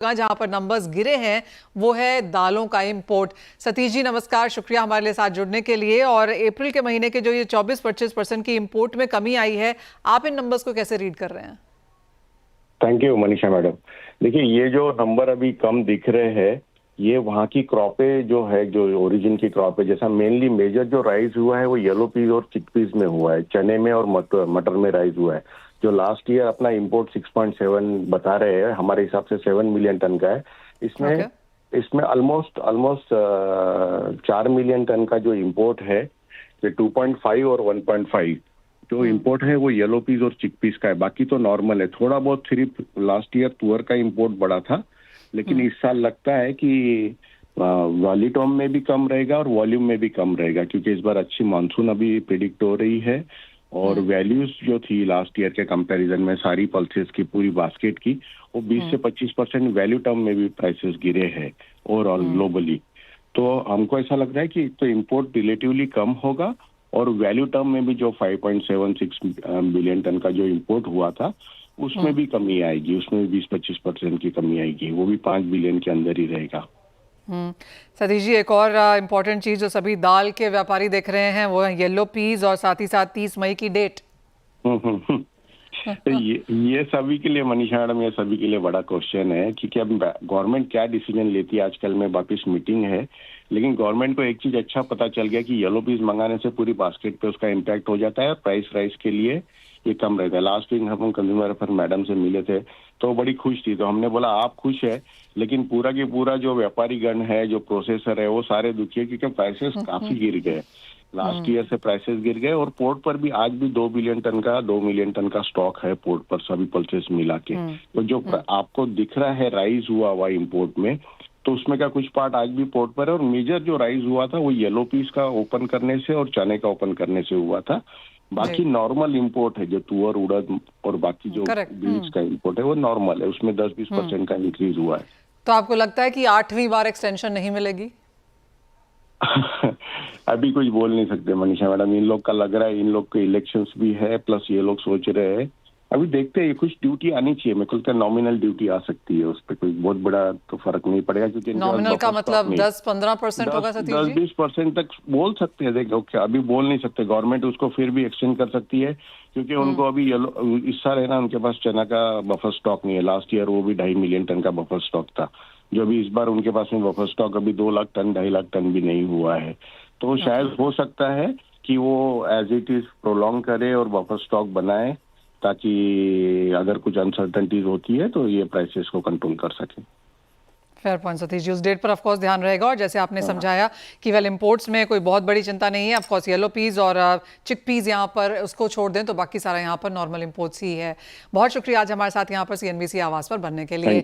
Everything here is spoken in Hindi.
जहां पर नंबर्स गिरे हैं वो है दालों का इंपोर्ट। सतीश जी नमस्कार, शुक्रिया हमारे लिए साथ जुड़ने के लिए। और अप्रैल के महीने के जो ये 24-25% की इंपोर्ट में कमी आई है, आप इन नंबर्स को कैसे रीड कर रहे हैं? Thank you Manisha madam. देखिए, ये जो नंबर अभी कम दिख रहे हैं, ये वहाँ की क्रॉपे जो है, जो ओरिजिन की क्रॉप है, जैसा मेनली मेजर जो राइज हुआ है वो येलो पीज और चिकपीज में हुआ है, चने में और मटर में राइज हुआ है। जो लास्ट ईयर अपना इंपोर्ट 6.7 बता रहे हैं, हमारे हिसाब से 7 मिलियन टन का है। इसमें इसमें ऑलमोस्ट 4 मिलियन टन का जो इंपोर्ट है, ये 2.5 और 1.5 जो इंपोर्ट है वो येलो पीस और चिकपीस का है। बाकी तो नॉर्मल है। थोड़ा बहुत सिर्फ लास्ट ईयर तुअर का इंपोर्ट बढ़ा था, लेकिन इस साल लगता है कि वॉल्यूम में भी कम रहेगा और वॉल्यूम में भी कम रहेगा, क्योंकि इस बार अच्छी मानसून अभी प्रिडिक्ट हो रही है। और वैल्यूज जो थी लास्ट ईयर के कंपैरिजन में सारी पल्सेस की, पूरी बास्केट की, वो 20 से 25% वैल्यू टर्म में भी प्राइसेस गिरे हैं ओवरऑल ग्लोबली। तो हमको ऐसा लग रहा है कि तो इंपोर्ट रिलेटिवली कम होगा और वैल्यू टर्म में भी जो 5.76 बिलियन टन का जो इंपोर्ट हुआ था उसमें भी कमी आएगी, उसमें भी 20-25% की कमी आएगी, वो भी 5 बिलियन के अंदर ही रहेगा। सतीश जी, एक और इम्पोर्टेंट चीज जो सभी दाल के व्यापारी देख रहे हैं वो है येलो पीज और साथ ही साथ 30 मई की डेट। ये सभी के लिए मनीषा मैडम, ये सभी के लिए बड़ा क्वेश्चन है, क्योंकि अब गवर्नमेंट क्या डिसीजन लेती है। आजकल में वापिस मीटिंग है, लेकिन गवर्नमेंट को एक चीज अच्छा पता चल गया कि येलो पीस मंगाने से पूरी बास्केट पे उसका इम्पैक्ट हो जाता है और प्राइस राइस के लिए ये कम रहता है। लास्ट वीक हम कंज्यूमर अफेयर मैडम से मिले थे तो बड़ी खुश थी, तो हमने बोला आप खुश है, लेकिन पूरा की पूरा जो व्यापारी गण है, जो प्रोसेसर है, वो सारे दुखी है, क्योंकि प्राइसेस काफी गिर गए। लास्ट ईयर से प्राइसेस गिर गए और पोर्ट पर भी आज भी 2 मिलियन टन का स्टॉक है पोर्ट पर, सभी पल्सेस मिला के। तो जो आपको दिख रहा है राइज हुआ इंपोर्ट में, तो उसमें का कुछ पार्ट आज भी पोर्ट पर है। और मेजर जो राइज हुआ था वो येलो पीस का ओपन करने से और चने का ओपन करने से हुआ था। बाकी नॉर्मल इंपोर्ट है, जो तुअर, उड़द और बाकी जो बीज का इंपोर्ट है वो नॉर्मल है, उसमें 10-20% का इंक्रीज हुआ है। तो आपको लगता है कि 8वीं बार एक्सटेंशन नहीं मिलेगी? अभी कुछ बोल नहीं सकते मनीषा मैडम। इन लोग का लग रहा है, इन लोग के इलेक्शंस भी है, प्लस ये लोग सोच रहे हैं। अभी देखते हैं, कुछ ड्यूटी आनी चाहिए। मेरे को लगता है नॉमिनल ड्यूटी आ सकती है, उस पर कोई बहुत बड़ा तो फर्क नहीं पड़ेगा, क्योंकि नॉमिनल का मतलब 10-15% होगा सतीश जी? 10-20% तक बोल सकते हैं। देखो, अभी बोल नहीं सकते। गवर्नमेंट उसको फिर भी एक्सटेंड कर सकती है, क्योंकि उनको अभी इस साल है ना, उनके पास चना का बफर स्टॉक नहीं है। लास्ट ईयर वो भी 2.5 मिलियन टन का बफर स्टॉक था, जो अभी इस बार उनके पास में बफर स्टॉक अभी 2 लाख टन 2.5 लाख टन भी नहीं हुआ है। तो शायद हो सकता है कि वो एज इट इज प्रोलॉन्ग करे और बफर स्टॉक बनाए, ताकि अगर कुछ अनसर्टेनिटीज होती है तो ये प्राइसेस को कंट्रोल कर सके। फेयर पॉइंट सतीश जी, उस डेट पर ऑफ कोर्स ध्यान रहेगा। और जैसे आपने समझाया कि वेल इंपोर्ट्स में कोई बहुत बड़ी चिंता नहीं है। ऑफ कोर्स येलो पीज और चिक पीज यहाँ पर उसको छोड़ दें तो बाकी सारा यहाँ पर नॉर्मल इंपोर्ट्स ही है। बहुत शुक्रिया आज हमारे साथ यहाँ पर CNBC आवाज पर बनने के लिए।